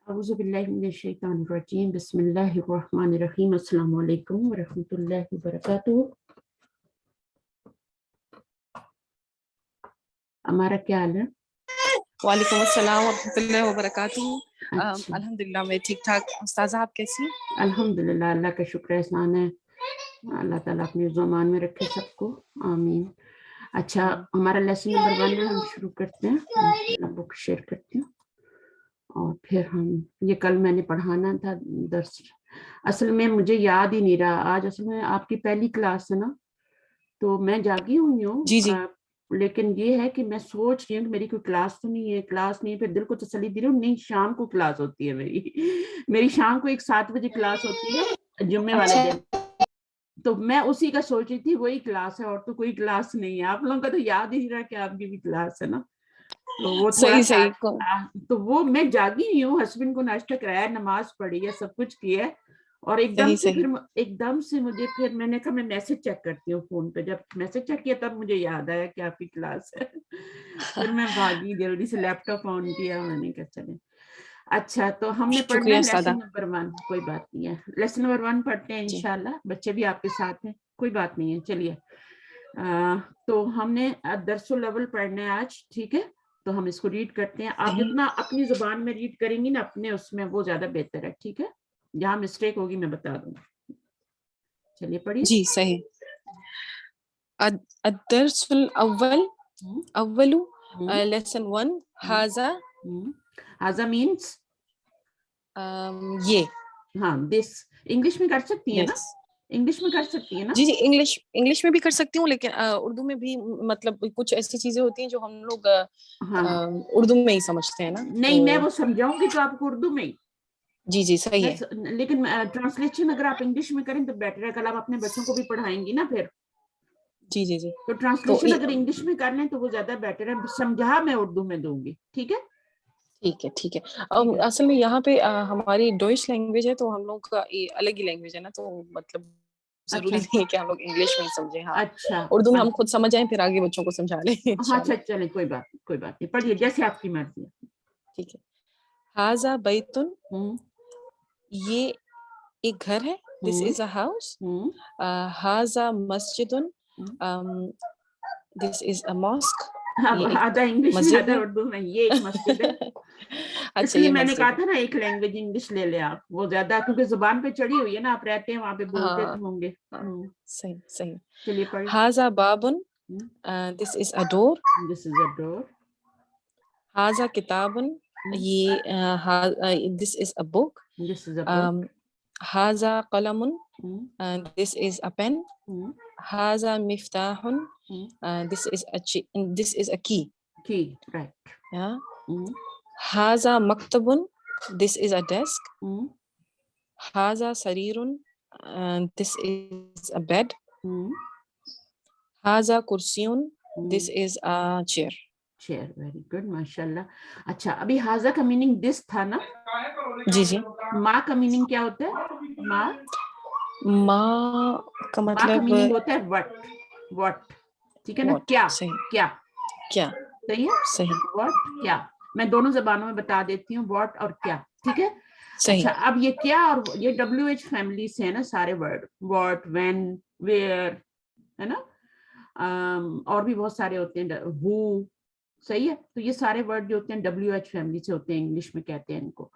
अऊज़ु बिल्लाहि मिनश शैतानिर रजीम बिस्मिल्लाहिर रहमानिर रहीम अस्सलामु अलैकुम व रहमतुल्लाहि व बरकातुहू। हमारा क्या हाल है? वालेकुम अस्सलाम व रहमतुल्लाहि व बरकातुहू। अच्छा, अल्हम्दुलिल्लाह मैं ठीक ठाक। उस्ताज़ा आप कैसी? अल्हम्दुलिल्लाह, अल्लाह का शुक्र एहसान है। अल्लाह ताला अपनी ज़ुबान में रखे सबको, आमीन। अच्छा, हमारा लेसन नंबर 1 है, हम शुरू करते हैं। इंशाल्लाह बुक शेयर करती हूँ और फिर हम ये कल मैंने पढ़ाना था दर्स। असल में मुझे याद ही नहीं रहा, आज असल में आपकी पहली क्लास है ना, तो मैं जागी हुई हूँ। जी जी लेकिन ये है कि मैं सोच रही हूँ कि मेरी कोई क्लास तो नहीं है, क्लास नहीं है, फिर दिल को तसल्ली दे रही हूँ, नहीं शाम को क्लास होती है मेरी। मेरी शाम को एक 7 बजे क्लास होती है जुम्मे वाले अच्छा दिन, तो मैं उसी का सोच रही थी, वही क्लास है और तो कोई क्लास नहीं है। आप लोगों का तो याद ही नहीं रहा कि आपकी भी क्लास है ना, तो वो थोड़ा सही सा सही को तो वो मैं जागी हुई हूँ, हस्बैंड को नाश्ता कराया, नमाज पढ़ी है, सब कुछ किया है और सही सही एकदम से मुझे फिर मैंने कहा मैं मैसेज चेक करती हूँ फोन पे। जब मैसेज चेक किया तब मुझे याद आया कि आपकी क्लास है। फिर मैं भागी, जल्दी से लैपटॉप ऑन किया, मैंने कहा चले। अच्छा, तो हमने पढ़ना शुक्रिया है लेसन उस्तादा नंबर 1, कोई बात नहीं है, लेसन नंबर 1 पढ़ते हैं जी। इंशाल्लाह। बच्चे भी आपके साथ हैं, कोई बात नहीं है, चलिए। तो हमने दरसुल अव्वल पढ़ना है आज, ठीक है? तो हम इसको रीड करते हैं। आप सही जितना अपनी जुबान में रीड करेंगी ना अपने, उसमें वो ज्यादा बेहतर है, ठीक है? जहाँ मिस्टेक होगी मैं बता दूंगी। चलिए पढ़िए। जी सही। अद-दर्सुल अव्वल हम्म, अव्वलु हम्म, लेसन 1 हम्म, हाजा हाजा मीन्स ये हाँ, दिस। इंग्लिश में कर सकती है ना? यस इंग्लिश में कर सकती है ना? जी जी इंग्लिश इंग्लिश में भी कर सकती हूँ लेकिन उर्दू में भी मतलब कुछ ऐसी चीजें होती हैं जो हम लोग हाँ, उर्दू में ही समझते हैं ना नहीं मैं तो वो समझाऊंगी तो आपको उर्दू में ही। जी जी सही है लेकिन ट्रांसलेशन अगर आप इंग्लिश में करें तो बेटर है, कल आप अपने बच्चों को भी पढ़ाएंगी ना फिर। जी जी जी तो तो ट्रांसलेशन अगर इंग्लिश में कर लें तो वो ज्यादा बेटर है, समझा मैं उर्दू में दूंगी, ठीक है? ठीक है ठीक है, असल में यहाँ पे हमारी डोइश लैंग्वेज है तो हम लोग का ये अलग ही लैंग्वेज है ना तो मतलब जरूरी अच्छा नहीं है कि हम लोग इंग्लिश में ही समझें हाँ अच्छा। उर्दू में हम खुद समझ जाएं फिर आगे बच्चों को समझा लें हाँ, अच्छा इंशाल्लाह चले, कोई बात नहीं, पढ़िए ठीक है जैसे आपकी मर्जी है। ठीक है हाजा बैतुन हम्म, ये एक घर है this hmm, is a house hmm, हाजा मस्जिदुन hmm. This is a mosque अब ये एक आधा इंग्लिश में मस्जिद आधा है उर्दू में, ये एक मस्जिद है। अच्छा इसलिए ये मैंने कहा मस्जिद है था ना एक लैंग्वेज इंग्लिश ले ले आप, वो ज्यादा, क्योंकि जुबान पे चढ़ी हुई है ना, आप रहते हैं वहां पे, बोलते हाँ तो होंगे। हाँ सही सही चलिए पढ़िए। हाजा बाबुन this is a door this is a door. हाजा किताबुन ये this is a book this is a book. हाजा कलमुन दिस इज अ पेन हाजा मिफ्ताहुन this is a key key, right. हाजा मक्तबुन दिस इज अ डेस्क हाजा सरीरुन दिस इज अ बेड हाजा कुर्सियुन this is a chair chair, very good, माशाल्लाह। अच्छा, अभी हाजा का मीनिंग दिस था ना? जी जी माँ का मीनिंग क्या होता है? माँ माँ का माँ का मतलब मीनिंग होता है वट, वट, ठीक है ना? व्हाट क्या, सही क्या, क्या सही है? सही वट, क्या। मैं दोनों जबानों में बता देती हूँ, वट और क्या, ठीक है? सही अच्छा, अब ये क्या और ये WH फैमिली से है ना सारे वर्ड, वॉट, व्हेन, वेयर, है ना? और भी बहुत सारे होते हैं, हु, सही है? तो ये सारे वर्ड जो होते हैं WH फैमिली से होते हैं, इंग्लिश में कहते हैं इनको।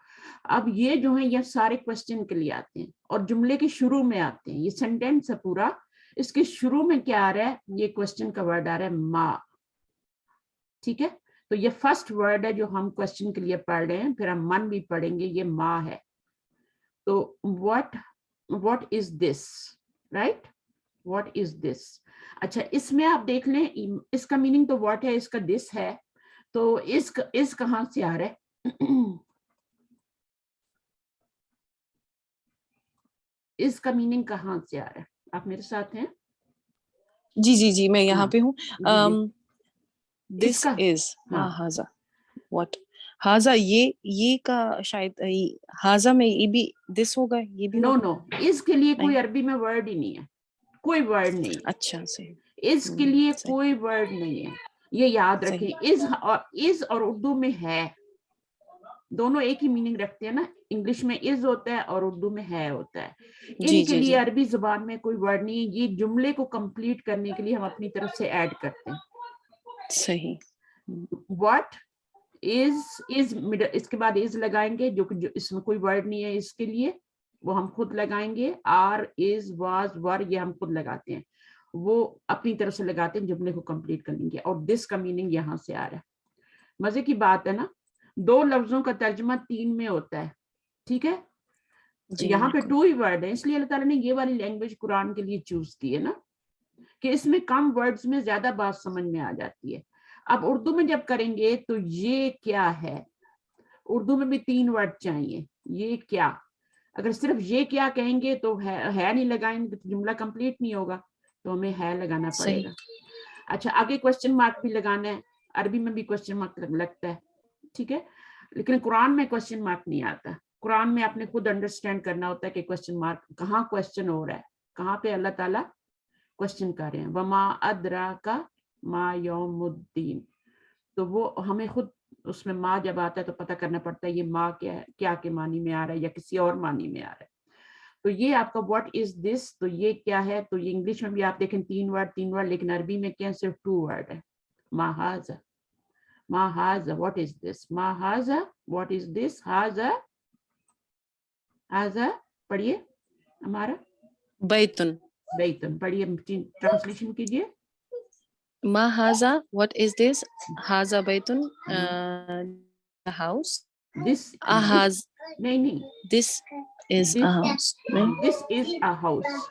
अब ये जो है ये सारे क्वेश्चन के लिए आते हैं और जुमले के शुरू में आते हैं। ये सेंटेंस है पूरा, इसके शुरू में क्या आ रहा है? ये क्वेश्चन का वर्ड आ रहा है माँ, ठीक है? तो ये फर्स्ट वर्ड है जो हम क्वेश्चन के लिए पढ़ रहे हैं, फिर हम मन भी पढ़ेंगे, ये माँ है। तो what is this, right? what is this? अच्छा, इसमें आप देख लें, इसका मीनिंग तो what है, इसका this है, तो इस कहां से आ रहा है? इसका मीनिंग कहां से आ रहा है? आप मेरे साथ हैं? जी जी जी मैं यहाँ हाँ, पे हूँ जी जी। दिस इसका, इज हाँ, हाजा व्हाट हाजा ये का शायद हाजा में ये भी दिस होगा ये भी नो होगा नो, इसके लिए कोई नहीं अरबी में वर्ड ही नहीं है, कोई वर्ड नहीं है अच्छा सही इसके लिए, सही कोई वर्ड नहीं है। ये याद रखें, सही इज और उर्दू में है, दोनों एक ही मीनिंग रखते हैं ना, इंग्लिश में इज होता है और उर्दू में है होता है. जी इनके जी लिए जी अरबी जुबान में कोई वर्ड नहीं है, ये जुमले को कंप्लीट करने के लिए हम अपनी तरफ से ऐड करते हैं. सही. व्हाट इज इसके बाद इज लगाएंगे, जो इसमें कोई वर्ड नहीं है इसके लिए, वो हम खुद लगाएंगे. आर, इज, वाज, वर, ये हम खुद लगाते हैं, वो अपनी तरफ से लगाते हैं जुमले को कंप्लीट करने के. और दिस का मीनिंग यहाँ से आ रहा है. मजे की बात है ना, 2 लफ्जों का तर्जमा 3 में होता है. ठीक है, जी यहाँ पे बिल्कुल. 2 ही वर्ड है, इसलिए अल्लाह ताला ने ये वाली लैंग्वेज कुरान के लिए चूज की है ना, कि इसमें कम वर्ड्स में ज्यादा बात समझ में आ जाती है. अब उर्दू में जब करेंगे तो ये क्या है, उर्दू में भी 3 वर्ड चाहिए. ये क्या, अगर सिर्फ ये क्या कहेंगे तो है नहीं लगाएंगे तो जुमला कंप्लीट नहीं होगा, तो हमें है लगाना सही. पड़ेगा. अच्छा, आगे क्वेश्चन मार्क भी लगाना है, अरबी में भी क्वेश्चन मार्क लगता है. ठीक है, लेकिन कुरान में क्वेश्चन मार्क नहीं आता. कुरान में आपने खुद अंडरस्टैंड करना होता है कि क्वेश्चन मार्क कहाँ क्वेश्चन हो रहा है, कहाँ पे अल्लाह ताला क्वेश्चन कर रहे हैं. वमा अदरा का मा यौमुद्दीन, तो वो हमें खुद उसमें माँ जब आता है तो पता करना पड़ता है ये माँ क्या है, क्या के मानी में आ रहा है या किसी और मानी में आ रहा है. तो ये आपका व्हाट इज दिस, तो ये क्या है, तो ये इंग्लिश में भी आप देखें 3 वर्ड, लेकिन अरबी में क्या सिर्फ 2 वर्ड है. माहाजा, माहाजा, व्हाट इज दिस, माहाजा, व्हाट इज दिस, हाजा, हाजा. पढ़िए हमारा बैतुन. बैतुन, पढ़िए, ट्रांसलेशन कीजिए. Ma haza, what is this? Haza baitun, a house. This, Ahaz, नहीं नहीं, this is a house. Right? This is a house.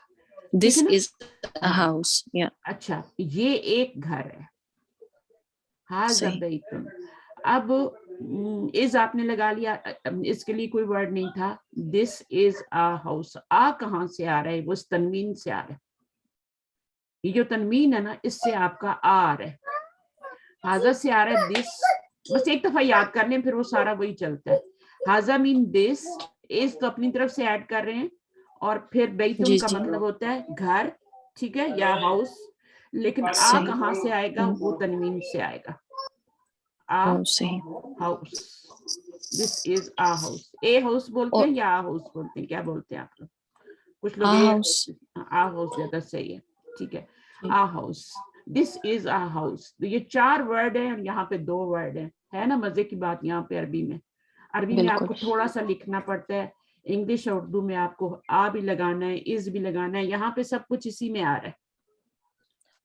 This ठीक है ना? is a house. Yeah. अच्छा, ये एक घर है. हाजा सही. बैतुन. अब इज आपने लगा लिया, इसके लिए कोई वर्ड नहीं था. दिस इज आ हाउस, आ कहाँ से आ रहा है, वो तनवीन से आ रहा है. ये जो तनवीन है ना, इससे आपका आ रहा है. हाजा से आ रहा है दिस, बस एक दफा याद कर लें फिर वो सारा वही चलता है. हाजा मीन दिस, इज तो अपनी तरफ से ऐड कर रहे हैं, और फिर बैतुन जी का जी. मतलब होता है घर. ठीक है, या हाउस, लेकिन आ सही. कहाँ से आएगा, वो तनवीन से आएगा. आ सही. House, this is a house. A house बोलते हैं और या आ हाउस बोलते हैं, क्या बोलते हैं आप लोग? कुछ लोग a a house. A house ज्यादा सही है. ठीक है, a house, this is a house. तो ये 4 वर्ड है और यहाँ पे 2 वर्ड है ना. मजे की बात यहाँ पे अरबी में बिल्कुल. आपको थोड़ा सा लिखना पड़ता है. इंग्लिश और उर्दू में आपको आ भी लगाना है, इज भी लगाना है. यहाँ पे सब कुछ इसी में आ रहा है.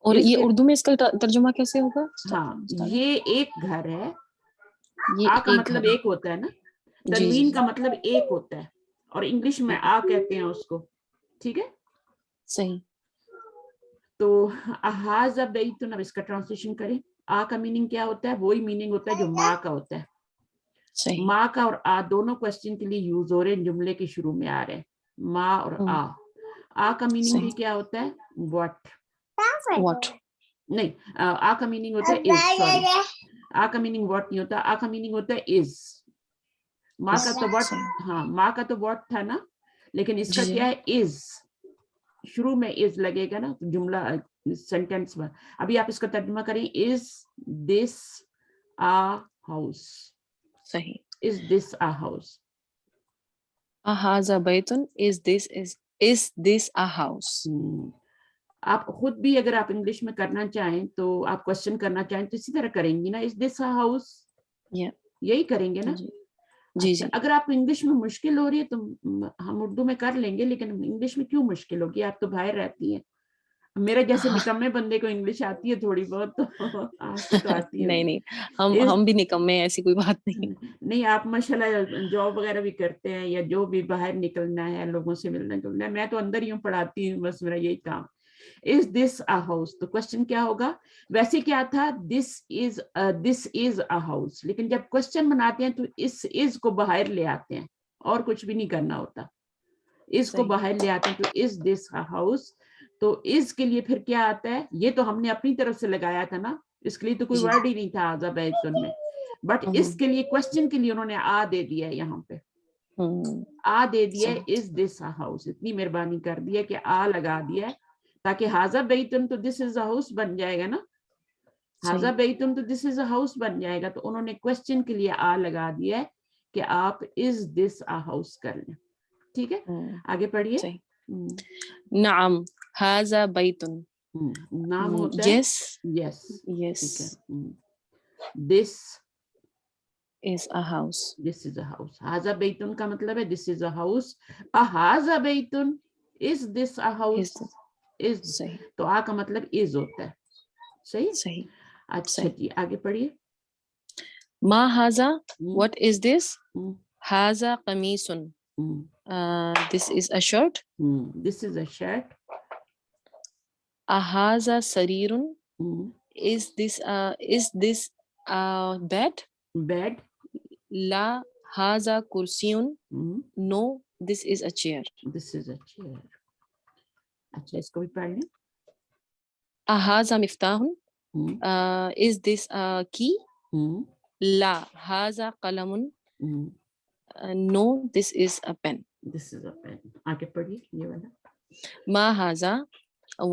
और ये इसके, उर्दू में इसका तर्जुमा कैसे होगा? हाँ, ये एक घर है. ये आ का एक मतलब घर है. एक होता है ना, जी जी तनवीन जी. का मतलब एक होता है, और इंग्लिश में आ कहते हैं उसको. ठीक है, सही. तो हाजा बैतुन, अब इसका ट्रांसलेशन करें. आ का मीनिंग क्या होता है, वही मीनिंग होता है जो माँ का होता है. सही. माँ का और आ दोनों क्वेश्चन के लिए यूज हो रहे हैं, जुमले के शुरू में आ रहे हैं, माँ और आ. आ का मीनिंग भी सही. क्या होता है, व्हाट. What? नहीं, आ का मीनिंग होता है इज, सॉरी, आ का मीनिंग व्हाट नहीं होता, आ का मीनिंग होता है इज. माँ का तो व्हाट, सही. हाँ, माँ का तो व्हाट था ना, लेकिन इसका जी जी. क्या है, इज. शुरू में इज लगेगा ना, तो जुमला सेंटेंस में. अभी आप इसका तर्जुमा करें, इज दिस आ हाउस, सही. Is this a house. Ahaza baitun, is this a house? आप खुद भी अगर आप इंग्लिश में करना चाहें तो आप क्वेश्चन करना चाहें तो इसी तरह करेंगी ना, is this a house, Yeah. यही करेंगे ना. जी जी अच्छा, जी. अगर आपको इंग्लिश में मुश्किल हो रही है तो हम उर्दू में कर लेंगे, लेकिन इंग्लिश में क्यों मुश्किल होगी, आप तो बाहर रहती हैं. मेरे जैसे हाँ. निकम्मे बंदे को इंग्लिश आती है थोड़ी बहुत, तो आपको तो आती नहीं होगी. नहीं, इस हम भी निकम्मे हैं, ऐसी कोई बात नहीं. नहीं, आप माशाल्लाह जॉब वगैरह भी करते हैं, या जो भी बाहर निकलना है, लोगों से मिलना जुलना है. मैं तो अंदर ही हूँ, पढ़ाती हूँ, बस मेरा यही काम. इज दिस अ हाउस, तो क्वेश्चन क्या होगा, वैसे क्या था, दिस इज अ हाउस, लेकिन जब क्वेश्चन बनाते हैं तो इस को बाहर ले आते हैं, और कुछ भी नहीं करना होता, इसको सही. बाहर ले आते हैं. तो इज दिस अ हाउस, तो इज के लिए फिर क्या आता है, ये तो हमने अपनी तरफ से लगाया था ना, इसके लिए तो कोई जी. वर्ड ही नहीं था आजा बैतुन में, बट इसके लिए क्वेश्चन के लिए उन्होंने आ दे दिया है. यहाँ पे आ दे दिया है, सही. इज दिस अ हाउस, इतनी मेहरबानी कर दी है कि आ लगा दिया है, ताकि हाजा बैतुन तो दिस इज अ हाउस बन जाएगा ना, हाजा सही. बैतुन तो दिस इज अ हाउस बन जाएगा. तो उन्होंने क्वेश्चन के लिए आ लगा दिया है کہ آپ از دس a house کر لیں. ٹھیک ہے, آگے پڑھیے. صحیح. نعم هذا بيت. نام ہوتا ہے Yes. یس. Yes. ٹھیک ہے. دس is a house. This is a house. هذا بیتن کا مطلب ہے this is a house. هذا بیتن, is this a house? is صحیح. تو آ کا مطلب is ہوتا ہے. صحیح. صحیح. اچھا جی, آگے پڑھیے. ما هذا, what is this? Hmm. هذا قميص. This is a shirt. This is a shirt. هذا سرير. Is this a bed? Bed. لا هذا كرسي. No, this is a chair. This is a chair. اچھا, اس کو بھی پڑھ لیں. هذا مفتاح. Is this a key? لا هذا قلم. No, this is a pen. This is a pen. آگے پڑھیے یہ والا. ما هذا,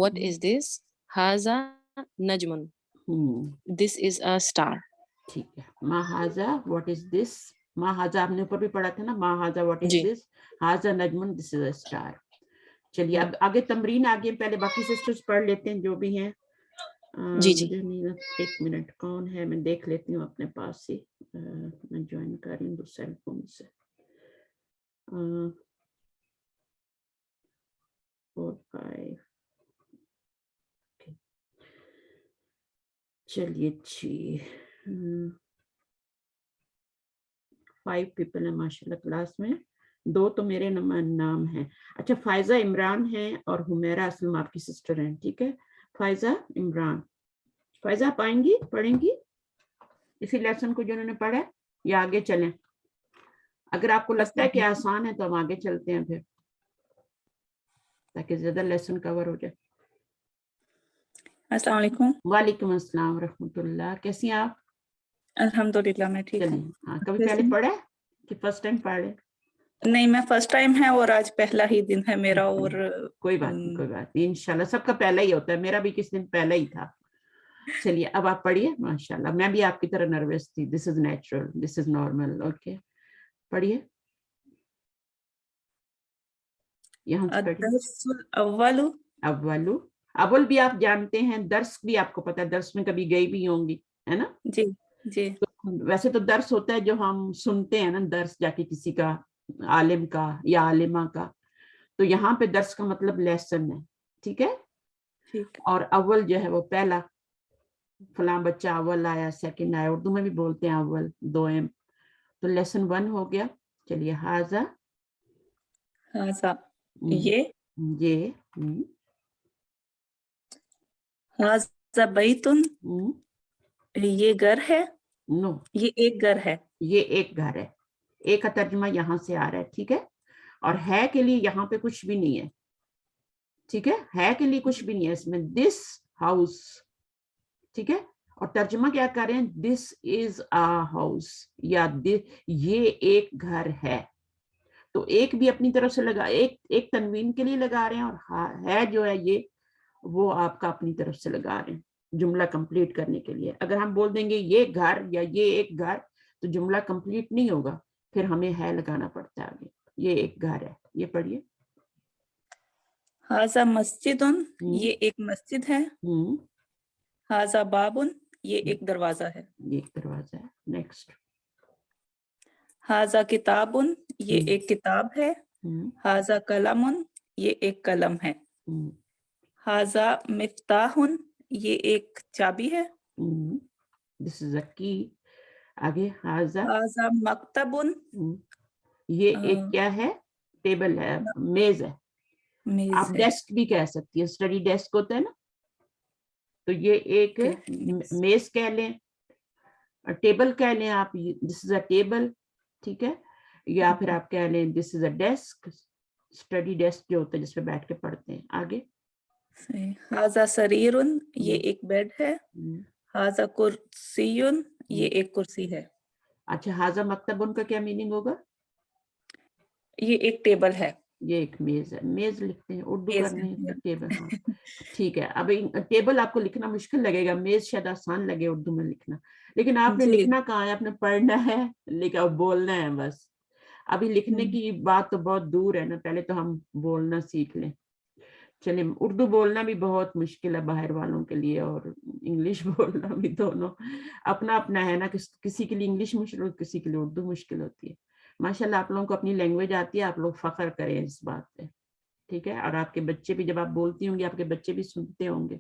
what is this? هذا نجم. This is a star. ٹھیک ہے. ما هذا, what is this? ما هذا آپ نے اوپر بھی پڑھا تھا نا, ما هذا what is this? هذا نجم, this is a star. چلیے اب آگے تمرین آگے, پہلے باقی سسٹرز پڑھ لیتے ہیں جو بھی ہیں. جی. ایک منٹ, کون ہے میں دیکھ لیتی ہوں اپنے پاس ہی, میں جوائن کر رہی ہوں سیل فون سے. 4 5. چلیے جی, 5 پیپل ہیں ماشاء اللہ کلاس میں, 2 تو میرے نام ہیں. اچھا, فائزہ عمران ہیں اور حمیرہ اسلم آپ کی سسٹر ہیں. ٹھیک ہے, فائزہ عمران. فائزہ آپ آئیں گی, پڑھیں گی اسی لیسن کو جو انہوں نے پڑھا ہے, یا آگے چلیں؟ اگر آپ کو لگتا ہے کہ آسان ہے تو ہم آگے چلتے ہیں پھر, تاکہ زیادہ لیسن کور ہو جائے. السلام علیکم. وعلیکم السلام ورحمۃ اللہ. کیسی ہیں آپ؟ الحمدللہ میں ٹھیک ہوں. ہاں, کبھی پہلے پڑھا ہے کہ فرسٹ ٹائم پڑھ رہے؟ نہیں, میں فرسٹ ٹائم ہے اور آج پہلا ہی دن ہے میرا. اور کوئی بات نہیں, کوئی بات نہیں, انشاءاللہ سب کا پہلا ہی ہوتا ہے, میرا بھی کس دن پہلا ہی تھا. چلیے اب آپ پڑھیے. ماشاءاللہ میں بھی آپ کی طرح نروس تھی. This is natural, this is normal. Okay, پڑھیے یہاں سے پڑھیے. الدرس الاول. اول بھی آپ جانتے ہیں, درس بھی آپ کو پتا ہے, درس میں کبھی گئی بھی ہوں گی, ہے نا؟ جی جی. ویسے تو درس ہوتا ہے جو ہم سنتے ہیں نا, درس جا کے کسی کا, عالم کا یا عالمہ کا. تو یہاں پہ درس کا مطلب لیسن ہے. ٹھیک ہے, ٹھیک. اور اول جو ہے وہ پہلا, فلاں بچہ اول آیا, سیکنڈ آیا, اردو میں بھی بولتے ہیں اول, دوم. تو لیسن 1 ہو گیا. چلیے, ہاذا یہ. ہاذا بیتن, یہ گھر ہے. نو, یہ ایک گھر ہے. یہ ایک گھر ہے. ایک کا ترجمہ یہاں سے آ رہا ہے. ٹھیک ہے, اور ہے کے لیے یہاں پہ کچھ بھی نہیں ہے. ٹھیک ہے کے لیے کچھ بھی نہیں ہے اس میں. This house. ٹھیک ہے, اور ترجمہ کیا کر رہے ہیں, دس از آ ہاؤس, یا یہ ایک گھر ہے. تو ایک بھی اپنی طرف سے لگا, ایک تنوین کے لیے لگا رہے ہیں, اور ہے جو ہے یہ وہ آپ کا اپنی طرف سے لگا رہے ہیں جملہ کمپلیٹ کرنے کے لیے. اگر ہم بول دیں گے یہ گھر یا یہ ایک گھر تو جملہ کمپلیٹ نہیں ہوگا, پھر ہمیں ہے لگانا پڑتا ہے آگے. یہ ایک گھر ہے. یہ پڑھیے. ہاذا مسجد, یہ ایک مسجد ہے. ہاذا بابن, یہ ایک دروازہ ہے. یہ ایک دروازہ ہے. نیکسٹ. ہاذا کتابن, یہ ایک کتاب ہے. ہاذا قلمن, یہ ایک قلم ہے. ہاذا مفتاحن, یہ ایک چابی ہے. دس از اے کی. آگے. ہاذا مکتبن, یہ ایک کیا ہے, ٹیبل ہے, میز ہے. آپ ڈیسک بھی کہہ سکتی ہیں, اسٹڈی ڈیسک ہوتا ہے نا, تو یہ ایک میز کہہ لیں, ٹیبل کہہ لیں آپ, دس از اے ٹیبل. ٹھیک ہے, یا پھر آپ کہہ لیں دس از اے ڈیسک, اسٹڈی ڈیسک جو ہوتا ہے جس پہ بیٹھ کے پڑھتے ہیں. آگے. ہاذا سریرن, یہ ایک بیڈ ہے. ہاذا کرسیون, یہ ایک کرسی ہے. اچھا, ہاذا مکتبن کا کیا میننگ ہوگا؟ یہ ایک ٹیبل ہے. یہ ایک میز ہے, میز لکھتے ہیں, اردو میز کرنے ہے. ٹیبل. ہاں ٹھیک ہے. اب ٹیبل آپ کو لکھنا مشکل لگے گا, میز شاید آسان لگے اردو میں لکھنا, لیکن آپ نے جی لکھنا کہاں ہے, آپ نے پڑھنا ہے, لیکن بولنا ہے بس. ابھی لکھنے کی بات تو بہت دور ہے نا, پہلے تو ہم بولنا سیکھ لیں. چلیں, اردو بولنا بھی بہت مشکل ہے باہر والوں کے لیے, اور انگلش بولنا بھی, دونوں اپنا اپنا ہے نا. کسی کے لیے انگلش مشکل ہوتی, کسی کے لیے اردو مشکل ہوتی ہے. ماشاءاللہ آپ لوگوں کو اپنی لینگویج آتی ہے, آپ لوگ فخر کریں اس بات پہ, ٹھیک ہے. اور آپ کے بچے بھی, جب آپ بولتی ہوں گے آپ کے بچے بھی سنتے ہوں گے,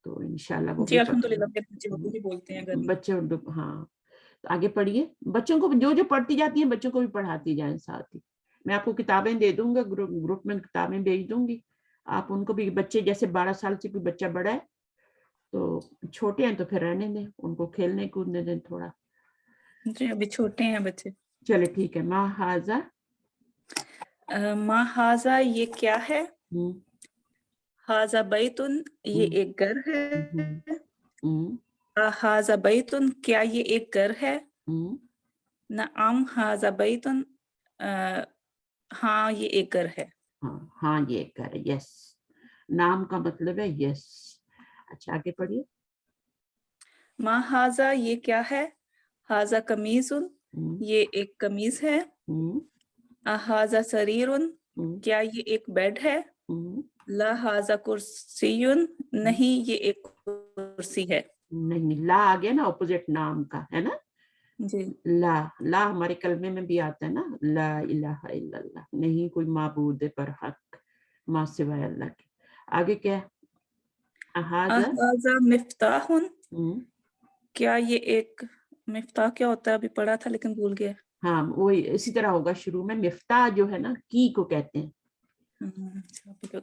تو انشاءاللہ وہ جی بھی الحمدللہ میرے بچے اردو ہی بولتے ہیں گھر میں. بچے اردو. ہاں تو آگے پڑھیے. بچوں کو جو پڑھتی جاتی ہیں بچوں کو بھی پڑھاتی جائیں ساتھ ہی. میں آپ کو کتابیں دے دوں گا, گروپ میں کتابیں بھیج دوں گی, آپ ان کو بھی. بچے جیسے 12 سال سے کوئی بچہ بڑا ہے تو چھوٹے ہیں تو پھر رہنے دیں, ان کو کھیلنے کودنے دیں تھوڑا. جی ابھی چھوٹے ہیں بچے. چلے ٹھیک ہے. ما ہاذا, ما ہاذا یہ کیا ہے. ہاذا بیتن یہ ایک گھر ہے. ہاذا بیتن کیا یہ ایک گھر ہے. نعم ہاذا بیتن ہاں یہ ایک گھر ہے. ہاں یہ ایک گھر ہے. یس, نام کا مطلب ہے یس. اچھا آگے پڑھیے. ما ہاذا یہ کیا ہے. ہاذا قمیص یہ ایک قمیض ہے. ہاذا سریر کیا یہ ایک بیڈ ہے. لا ہاذا کرسی نہیں یہ ایک کرسی ہے. نہیں, لا آ گیا نا اپوزٹ نام کا, ہے نا. جی لا, لا ہمارے کلمے میں بھی آتا ہے نا, لا الہ الا اللہ, نہیں کوئی معبود پر حق ما سوائے اللہ کے. آگے کیا ہے. ہاذا مفتاح کیا یہ ایک. مفتاح کیا ہوتا ہے ابھی پڑھا تھا لیکن بھول گیا. ہاں وہی اسی طرح ہوگا شروع میں. مفتاح جو ہے نا کی کو کہتے ہیں.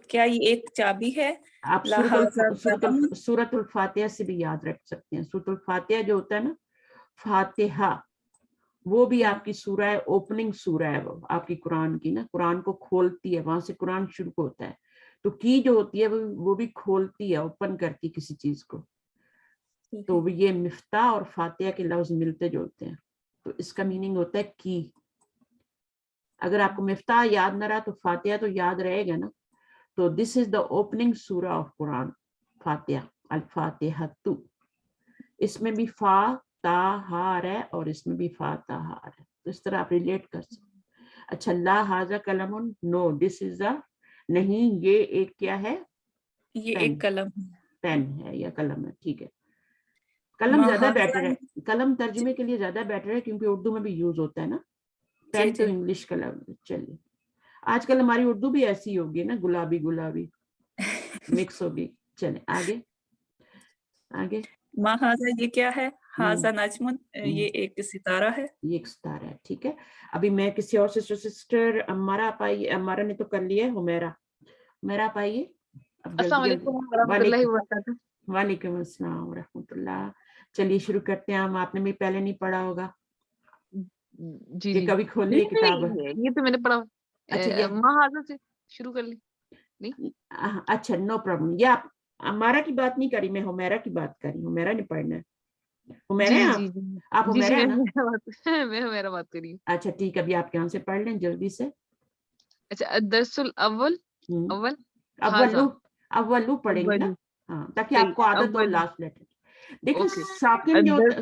کیا یہ ایک چابی ہے. آپ لا ہاذا قلم سورۃ الفاتحہ سے بھی یاد رکھ سکتے ہیں. سورۃ الفاتحہ جو ہوتا ہے نا, فاتحہ, وہ بھی آپ کی سورہ ہے, اوپننگ سورہ ہے وہ آپ کی قرآن کی نا, قرآن کو کھولتی ہے, وہاں سے قرآن شروع ہوتا ہے. تو کی جو ہوتی ہے وہ بھی کھولتی ہے, اوپن کرتی کسی چیز کو. تو یہ مفتاح اور فاتحہ کے لفظ ملتے جلتے ہیں, تو اس کا میننگ ہوتا ہے کی. اگر آپ کو مفتاح یاد نہ رہا تو فاتحہ تو یاد رہے گا نا. تو دس از دا اوپننگ سورہ آف قرآن, فاتحہ, الفاتحہ. اس میں بھی فا تا ہار ہے اور اس میں بھی فا تا ہار ہے, تو اس طرح آپ ریلیٹ کر سکتے. اچھا, لا ہاذا قلم, نو دس از اے, نہیں یہ ایک کیا ہے, یہ پین. ایک قلم پین ہے یا قلم ہے, ٹھیک ہے. قلم ما زیادہ ہاذا بیٹر ہے, قلم ترجمے کے لیے زیادہ بیٹر ہے کیونکہ اردو میں بھی یوز ہوتا ہے نا. جی پین تو انگلش کا لفظ. چلیے, آج کل ہماری اردو بھی ایسی ہوگی نا, گلابی گلابی مکس ہوگی. چلیں آگے آگے. ما ہاذا یہ کیا ہے. ہاذا نجم یہ ایک ستارہ ہے. یہ ایک ستارہ ہے, ٹھیک ہے. ابھی میں کسی اور سسٹر امارا آپ آئیے. امارا نے تو کر لیا ہے. حمیرہ, حمیرہ آپ آئیے اب السلام جلدی علیکم جلدی. ورحمۃ اللہ وبرکاتہ. وعلیکم السلام ورحمۃ اللہ. چلیے شروع کرتے ہیں ہم. آپ نے بھی پہلے نہیں پڑھا ہوگا, جی یہ جی کبھی کھولیے کتاب. یہ تو میں نے پڑھا. اچھا مہاذا سے شروع کر لی. نہیں اچھا نو پرابلم. یہ آپ ہمارا کی بات نہیں کری, میں حمیرہ کی بات کری. حمیرہ نے پڑھنا ہے. حمیرہ جی ہیں جی آپ جی جی حمیرہ ہیں نا. میں میرا بات کری. اچھا ٹھیک ہے, ابھی آپ یہاں سے پڑھ لیں جلدی سے. اچھا, الدرس الاول اول اولو, اولو پڑھیں گے نا, اولو ہاں, تاکہ آپ صحیح کو عادت ہو اول. Last letter. دیکھیں اوکے,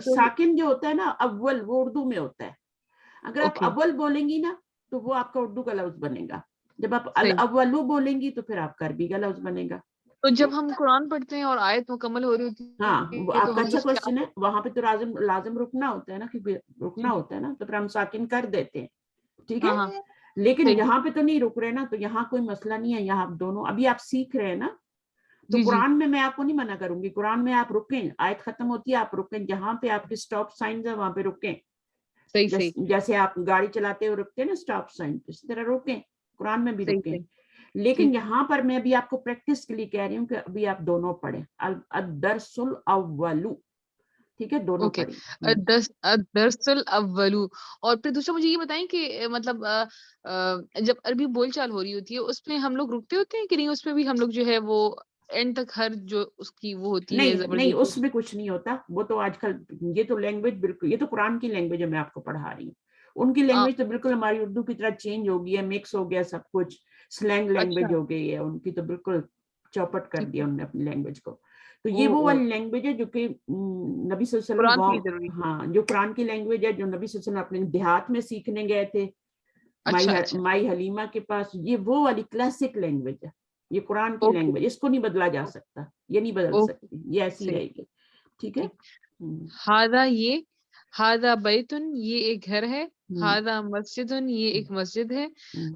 ساکن جو ہوتا ہے نا اول, وہ اردو میں ہوتا ہے. اگر آپ اوکے اول بولیں گی نا تو وہ آپ کا اردو کا لفظ بنے گا. جب آپ صحیح. الاولو بولیں گی تو پھر آپ کا عربی کا لفظ بنے گا. تو جب ہم قرآن پڑھتے ہیں اور آیت مکمل ہو رہی ہاں, ہوتی ہے آپ تو کا ہم اچھا اس کوشچن کے ہے. وہاں پہ تو لازم رکنا ہوتا ہے نا, کیونکہ رکنا ہوتا ہے نا, تو پھر ہم ساکن کر دیتے ہیں, ٹھیک ہے. ہاں لیکن صحیح. یہاں پہ تو نہیں رک رہے نا, تو یہاں کوئی مسئلہ نہیں ہے. یہاں آپ دونوں ابھی آپ سیکھ رہے ہیں نا, تو جی جی قرآن میں آپ کو نہیں منع کروں گی. قرآن میں آپ رکیں, آیت ختم ہوتی ہے آپ رکیں, جہاں پہ آپ کے اسٹاپ سائنز ہے وہاں پہ رکیں. صحیح صحیح جیسے آپ گاڑی چلاتے ہوئے رکتے ہیں نا اسٹاپ سائن, اسی طرح روکیں. قرآن میں بھی صحیح رکیں. صحیح لیکن ٹھیک. یہاں پر میں ابھی آپ کو پریکٹس کے لیے کہہ رہی ہوں کہ ابھی آپ دونوں پڑھیں. الدرس الاولو, ٹھیک ہے, دونوں اوکے, پڑھیں. الدرس الاول. اور پھر دوسرا مجھے یہ بتائیں کہ مطلب جب عربی بول چال ہو رہی ہوتی ہے اس میں ہم لوگ رکتے ہوتے ہیں کہ نہیں, اس میں بھی ہم لوگ جو ہے وہ اینڈ تک ہر جو اس کی وہ ہوتی ہے نہیں, زبردستی. اس میں کچھ نہیں ہوتا. وہ تو آج کل یہ تو لینگویج بالکل, یہ تو قرآن کی لینگویج میں آپ کو پڑھا رہی ہوں. ان کی لینگویج تو بالکل ہماری اردو کی طرح چینج ہو گئی ہے, مکس ہو گیا سب کچھ, سلینگ لینگویج ہو گئی ہے ان کی, تو بالکل چوپٹ کر دیا انہوں نے اپنی لینگویج کو. تو یہ وہ والی لینگویج ہے جو کہ نبی صلی اللہ علیہ قرآن کے لیے وسلم, ہاں جو قرآن کی لینگویج ہے, جو نبی صلی اللہ علیہ وسلم اپنے دیہات میں سیکھنے گئے تھے مائی حلیمہ کے پاس, یہ وہ والی کلاسک لینگویج ہے, یہ قرآن کی لینگویج, اس کو نہیں بدلا جا سکتا, یہ نہیں بدل سکتی, یہ ایسی رہے گی. ٹھیک ہے. ہاذا یہ, ہاذا بیتن یہ ایک گھر ہے, ہاذا مسجدن یہ ایک مسجد ہے,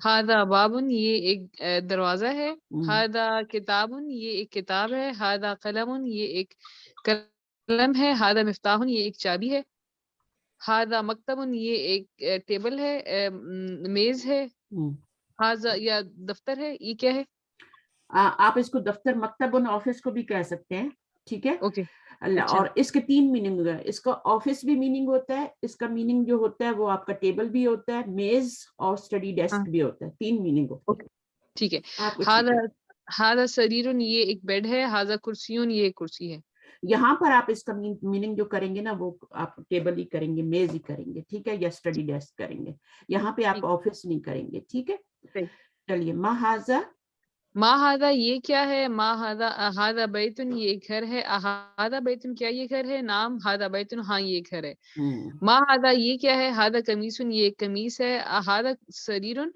ہاذا بابن یہ ایک دروازہ ہے, ہاذا کتابن یہ ایک کتاب ہے, ہاذا قلم یہ ایک قلم ہے, ہاذا مفتاح یہ ایک چابی ہے, ہاذا مکتب یہ ایک ٹیبل ہے, میز ہے, ہاذا یا دفتر ہے, یہ کیا ہے؟ آپ اس کو دفتر, مکتب اور آفس کو بھی کہہ سکتے ہیں. ٹھیک ہے. اوکے. اور اس کے 3 میننگ ہے. اس کا آفس بھی میننگ ہوتا ہے, اس کا میننگ جو ہوتا ہے وہ آپ کا ٹیبل بھی ہوتا ہے, میز اور اسٹڈی ڈیسک بھی ہوتا ہے, 3 میننگ ہوتے ہیں. ٹھیک ہے. ہاذا سریرن یہ ایک بیڈ ہے, ہاذا کرسیون یہ ایک کرسی ہے. یہاں پر آپ اس کا میننگ جو کریں گے نا وہ آپ ٹیبل ہی کریں گے, میز ہی کریں گے. ٹھیک ہے. یا اسٹڈی ڈیسک کریں گے, یہاں پہ آپ آفس نہیں کریں گے. ٹھیک ہے. چلیے. ما ہاذا, ما ہاذا یہ کیا ہے, ما ہاذا, ہاذا بیتن یہ ایک گھر ہے, ہاذا بیتن کیا یہ گھر ہے, نام, ہاذا بیتن ہاں یہ گھر ہے. ما ہاذا یہ کیا ہے, ہاذا قمیصن یہ ایک قمیص ہے, ہاذا سریرن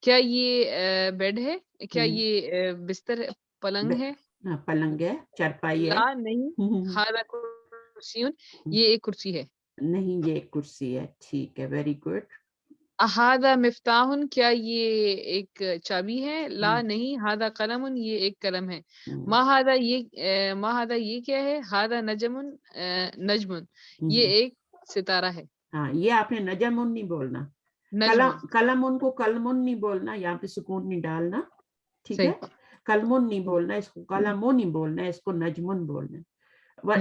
کیا یہ بیڈ ہے, کیا یہ بستر پلنگ ہے, پلنگ ہے, چارپائی ہے. لا نہیں, ہاذا کرسیون یہ ایک کرسی ہے. نہیں, یہ ایک کرسی ہے. ٹھیک ہے. Very good. ہاذا مفتاح کیا یہ ایک چابی ہے, لا نہیں, ہاذا قلم یہ ایک قلم ہے. ما ہاذا یہ کیا ہے, ہاذا نجمن نجمن یہ ایک ستارہ ہے. ہاں, یہ آپ نے نجمن نہیں بولنا, قلمن کو قلمن نہیں بولنا, یہاں پہ سکون نہیں ڈالنا. ٹھیک ہے. قلمن نہیں بولنا, اس کو قلمون نہیں بولنا, اس کو نجمن بولنا.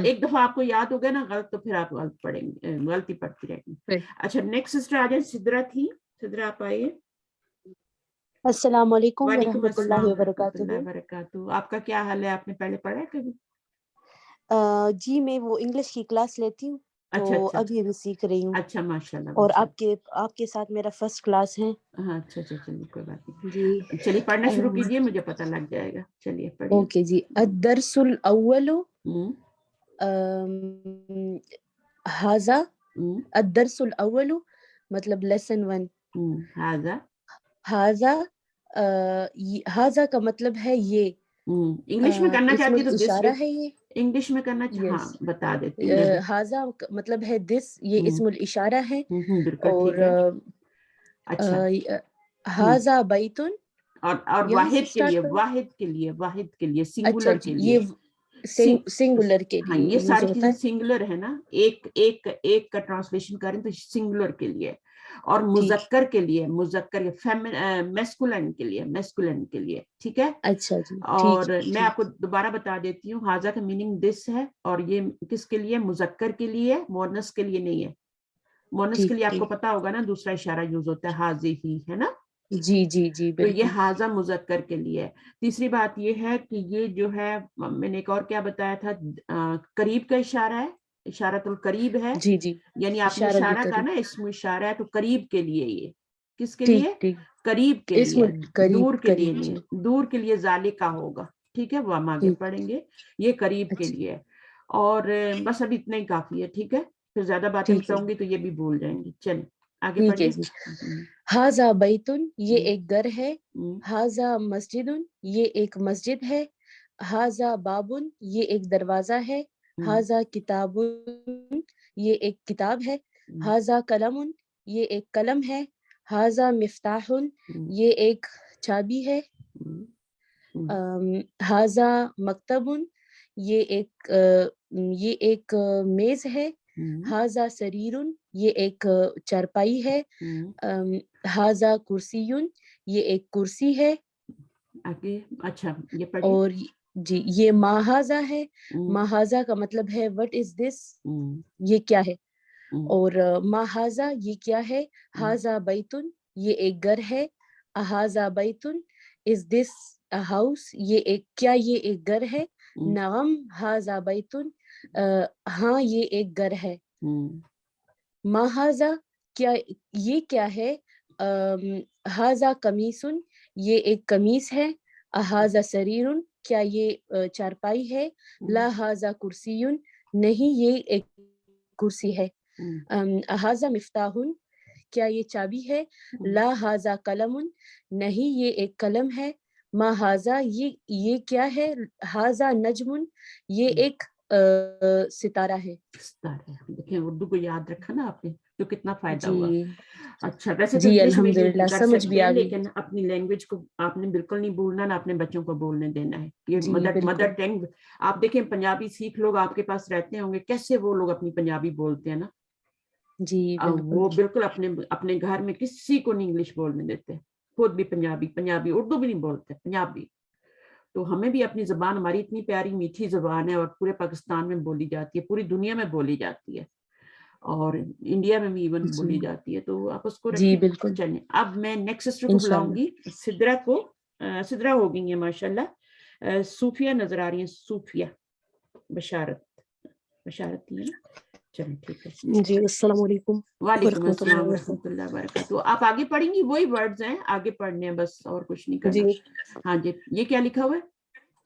ایک دفعہ آپ کو یاد ہو گیا نا غلط, تو پھر آپ غلط پڑھیں گے, غلطی پڑھتی رہیں گی. اچھا, نیکسٹ سسٹر آ جائیں. سدرا تھی. سدرا آپ آئیے. السلام علیکم وعلیکم ورحمۃ اللہ السلام ورحمۃ اللہ وبرکاتہ. وبرکاتہ. آپ کا کیا حال ہے, آپ نے پہلے پڑھا ہے کبھی؟ جی میں وہ انگلش کی کلاس لیتی ہوں, اچھا تو اچھا ابھی سیکھ رہی ہوں. اچھا, ماشاء اللہ اور ماشاء آپ کے ساتھ میرا فرسٹ کلاس ہے. ہاں, اچھا اچھا, چلیے کوئی بات نہیں. جی چلیے پڑھنا شروع کیجیے, مجھے پتہ لگ جائے گا. چلیے پڑھیے. اوکے جی. الدرس الاول ہاذا, الدرس الاول مطلب لیسن 1. ہاذا, ہاذا, ہاذا کا مطلب ہے یہ. انگلش میں کرنا اسم چاہتی ہے تو دس, الاشارہ ہے یہ. انگلش میں کرنا ہاں یس. بتا دیتی ہوں. ہاذا مطلب ہے دس, یہ اسم الاشارہ ہے. بالکل اور ٹھیک ہے. اچھا. ہاذا بیتن, اور یہاں سے واحد کے لیے, اسٹارٹ کروں. واحد کے لیے اچھا سنگولر کے لیے. یہ سنگولر کے ہاں, لیے یہ یوز ساری ہوتا چیزیں ہے. سنگولر ہے نا, ایک کا ٹرانسلیشن کریں تو سنگولر کے لیے. اور ٹھیک. مذکر کے لیے, مذکر میسکولن کے لیے, میسکولن کے لیے. ٹھیک ہے. اچھا جی. اور ٹھیک. میں آپ کو دوبارہ بتا دیتی ہوں, ہاذا کا میننگ دس ہے, اور یہ کس کے لیے, مذکر کے لیے, مؤنث کے لیے نہیں ہے. مؤنث کے لیے آپ کو پتا ہوگا نا, دوسرا اشارہ یوز ہوتا ہے, حاذہ ہے نا. جی جی جی تو یہ بالکل. ہاذا مذکر کے لیے ہے. تیسری بات یہ ہے کہ یہ جو ہے, میں نے ایک اور کیا بتایا تھا, قریب کا اشارہ ہے, اشارۃ القریب ہے. جی جی. یعنی آپ نے اشارہ کہا نا, اسم اشارہ ہے, تو قریب کے لیے. یہ کس کے لیے, ٹھیک ٹھیک. قریب کے اسم لیے, قریب, دور کے لیے قریب. نہیں, دور کے لیے ذالکا ہوگا. ٹھیک ہے, وہ ہم آگے ٹھیک. پڑھیں گے. یہ قریب کے اچھا. لیے. اور بس اب اتنا ہی کافی ہے. ٹھیک ہے, پھر زیادہ باتیں ٹھیک ہے. بتاؤں گی تو یہ بھی بھول جائیں گے. چلیں آگے ٹھیک ہے پڑھیے. جی. ہاذا بیتن یہ ایک گھر ہے, ہاذا مسجدن یہ ایک مسجد ہے, ہاذا بابن یہ ایک دروازہ ہے, ہاذا کتابن یہ ایک کتاب ہے, ہاذا قلم یہ ایک قلم ہے, ہاذا مفتاح یہ ایک چابی ہے, ہاذا مکتب یہ ایک میز ہے, ہاذا سریر یہ ایک چارپائی ہے, ہاذا کرسی یہ ایک کرسی ہے. آگے. اچھا, یہ پڑھیے. اور جی, یہ ما ہاذا ہے. ما ہاذا کا مطلب ہے وٹ از دس, یہ کیا ہے. اور ما ہاذا یہ کیا ہے, ہاذا بیتن یہ ایک گھر ہے, ہاذا بیتن از دس ہاؤس یہ ایک گھر ہے, نعم ہاذا بیتن ہاں یہ ایک گھر ہے. ما ہاذا کیا یہ کیا ہے؟ ہاذا قمیصن یہ ایک قمیص ہے. اہاذا سریرن کیا یہ چارپائی ہے. لا ہاذا کرسیون نہیں یہ ایک کرسی ہے. اہاذا مفتاحن کیا یہ چابی ہے. لا ہاذا قلم نہیں یہ ایک قلم ہے. ما ہاذا یہ کیا ہے. ہاذا نجم یہ ایک ستارہ ہے. دیکھیں اردو کو یاد رکھا نا آپ نے تو کتنا فائدہ ہوا. جی اچھا ویسے تو جی انگلش میں الحمدللہ کر سمجھ بھی سکتے ہیں آ گئی. لیکن اپنی لینگویج کو آپ نے بالکل نہیں بھولنا، نہ اپنے بچوں کو بولنے دینا ہے. یہ جی مدر بالکل. ٹنگ. آپ دیکھیں پنجابی سیکھ لوگ آپ کے پاس رہتے ہوں گے، کیسے وہ لوگ اپنی پنجابی بولتے ہیں نا. جی وہ بالکل. بالکل اپنے گھر میں کسی کو نہیں انگلش بولنے دیتے، خود بھی پنجابی اردو بھی نہیں بولتے، پنجابی. تو ہمیں بھی اپنی زبان، ہماری اتنی پیاری میٹھی زبان ہے اور پورے پاکستان میں بولی جاتی ہے، پوری دنیا میں بولی جاتی ہے اور انڈیا میں بھی ایون جی بولی جاتی ہے، تو آپ اس کو جی رکھیں. بالکل چلیں اب میں نیکسٹ سسٹر کو بلاؤں انشاءاللہ. گی، سدرا کو. سدرا ہو گئی ہیں ماشاءاللہ. صوفیہ نظر آ رہی ہیں، صوفیہ. بشارت ہی ہے نا. چلیں ٹھیک ہے. جی السلام علیکم وعلیکم ورحمۃ اللہ السلام وبرکاتہ. ورحمۃ اللہ وبرکاتہ. آپ آگے پڑھیں گی، وہی ورڈز ہیں آگے پڑھنے ہیں بس، اور کچھ نہیں جی کرنا. ہاں جی یہ کیا لکھا ہوا ہے؟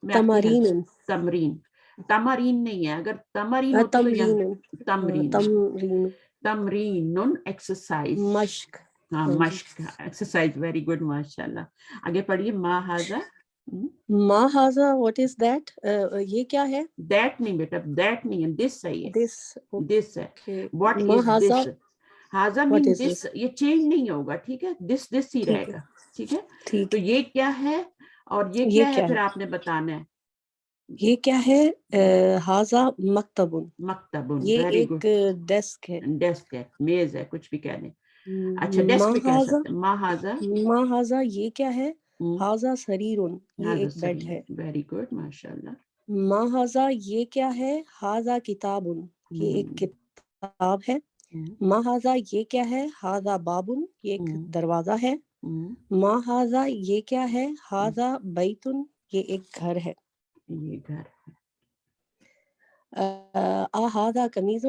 میں آپ کی تمارین. تمرین. تمارین نہیں ہے، اگر تمرین ہوتا تو یہاں تمرین. تمرین. تمرین تمرین ایکسرسائز. مشق. ہاں ہاں جی. مشق ایکسرسائز. ویری گڈ ماشاء اللہ. آگے پڑھیے. ما ہاذا. ما ہاذا واٹ از دیٹ یہ کیا ہے. دیٹ نہیں بیٹا، دیٹ نہیں ہے، دس صحیح ہے. دس. دس ہے. واٹ ما از ہاذا دس. ہاذا واٹ مین از دس، دس. یہ چینج نہیں ہوگا. ٹھیک ہے، دس ہی رہے ٹھیک ہے گا. ٹھیک ہے. ٹھیک تو ہے. یہ کیا ہے اور یہ کیا ہے پھر آپ نے بتانا ہے. یہ کیا ہے. ہاذا مکتب مکتب. یہ ویری ایک گڈ. ڈیسک ہے. ڈیسک ہے، میز ہے، کچھ بھی کہہ دیں. اچھا ڈیسک ما بھی کہہ ہاذا سکتے ہیں. ما ہاذا. ما ہاذا یہ کیا ہے. ہاذا سریرن یہ ہاذا ایک بیڈ سریر. ہے. ویری گڈ ماشاء اللہ. ما ہاذا یہ کیا ہے. ہاذا کتاب یہ ایک کتاب ہے. ما ہاذا یہ کیا ہے. ہاذا باب یہ ایک دروازہ ہے. ما ہاذا یہ کیا ہے. ہاذا بیت یہ ایک گھر ہے. یہ گھر. ہاذا قمیص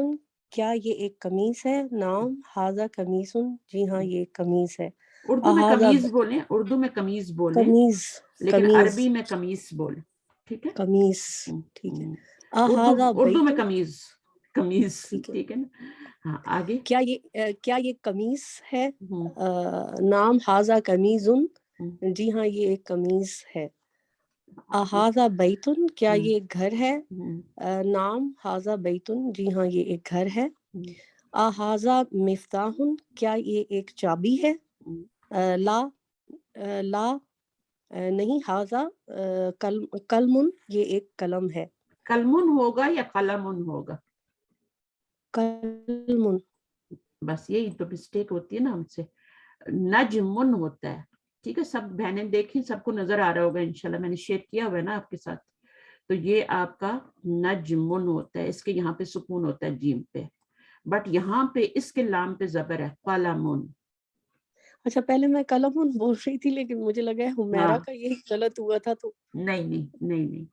کیا یہ ایک قمیص ہے. نام ہاذا قمیص جی ہاں یہ ایک قمیص ہے. اردو میں قمیض بولیں، اردو میں قمیض بولیں، قمیض لیکن قمیض عربی میں قمیص بولیں. ٹھیک ہے. قمیص ٹھیک ہے. ہاذا اردو میں بیت قمیض. ٹھیک ہے. ٹھیک ہے نا. ہاں آگے. کیا یہ قمیص ہے. نام ہاذا قمیض جی ہاں یہ ایک قمیض ہے. ہاذا بیت کیا یہ گھر ہے. نام ہاذا بیت جی ہاں یہ ایک گھر ہے. ہاذا مفتاح کیا یہ ایک چابی ہے. لا نہیں ہاذا قلم یہ ایک قلم ہے. قلمن ہوگا یا قلمن ہوگا. قلم. بس یہی تو مسٹیک ہوتی ہے نا ہم سے. نجمن ہوتا ہے. ٹھیک ہے. سب بہنیں دیکھیں، سب کو نظر آ رہا ہوگا انشاءاللہ، میں نے شیئر کیا ہوا ہے نا آپ کے ساتھ. تو یہ آپ کا نجمن ہوتا ہے. اس کے یہاں پہ سکون ہوتا ہے جیم پہ، بٹ یہاں پہ اس کے لام پہ زبر ہے. قلمن. اچھا پہلے میں قلم بول رہی تھی لیکن مجھے لگا ہے حمیرہ کا یہی غلط ہوا تھا تو نہیں.